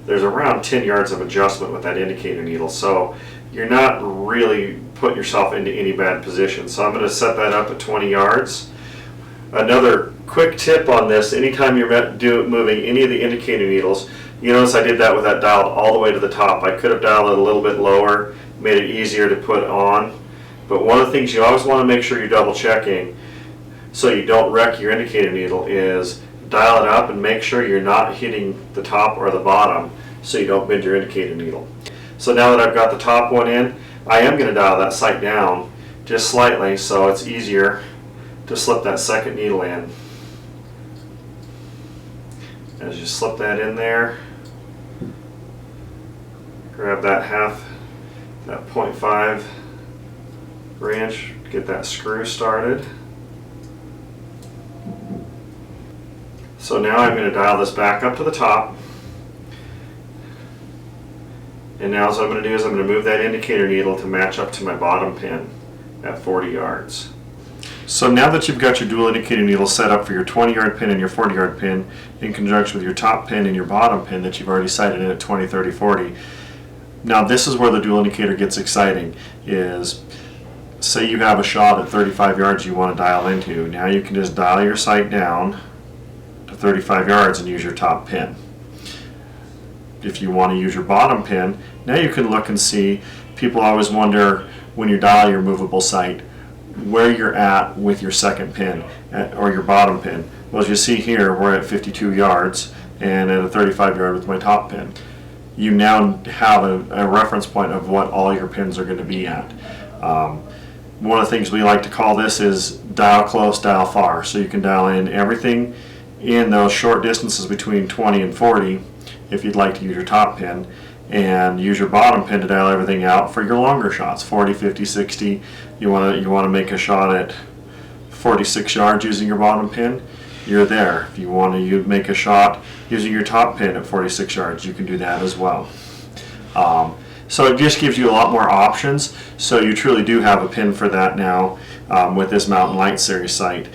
there's around 10 yards of adjustment with that indicator needle. So you're not really putting yourself into any bad position. So I'm going to set that up at 20 yards. Another quick tip on this, anytime you're moving any of the indicator needles, you notice I did that with that dial all the way to the top. I could have dialed it a little bit lower, made it easier to put on. But one of the things you always want to make sure you're double checking so you don't wreck your indicator needle is dial it up and make sure you're not hitting the top or the bottom so you don't bend your indicator needle. So now that I've got the top one in, I am going to dial that sight down just slightly so it's easier to slip that second needle in. As you slip that in there, grab that that 0.5 wrench, get that screw started. So now I'm going to dial this back up to the top. And now what I'm going to do is I'm going to move that indicator needle to match up to my bottom pin at 40 yards. So now that you've got your dual indicator needle set up for your 20-yard pin and your 40-yard pin in conjunction with your top pin and your bottom pin that you've already sighted in at 20, 30, 40, now this is where the dual indicator gets exciting. Is say you have a shot at 35 yards you want to dial into. Now you can just dial your sight down to 35 yards and use your top pin. If you want to use your bottom pin, now you can look and see. People always wonder when you dial your movable sight where you're at with your second pin or your bottom pin. Well, as you see here, we're at 52 yards and at a 35 yard with my top pin. You now have a reference point of what all your pins are going to be at. One of the things we like to call this is dial close, dial far. So you can dial in everything in those short distances between 20 and 40 if you'd like to use your top pin, and use your bottom pin to dial everything out for your longer shots, 40, 50, 60. You want to make a shot at 46 yards using your bottom pin, you're there. If you want to make a shot using your top pin at 46 yards, you can do that as well. So it just gives you a lot more options. So you truly do have a pin for that now with this Mountain Light Series sight.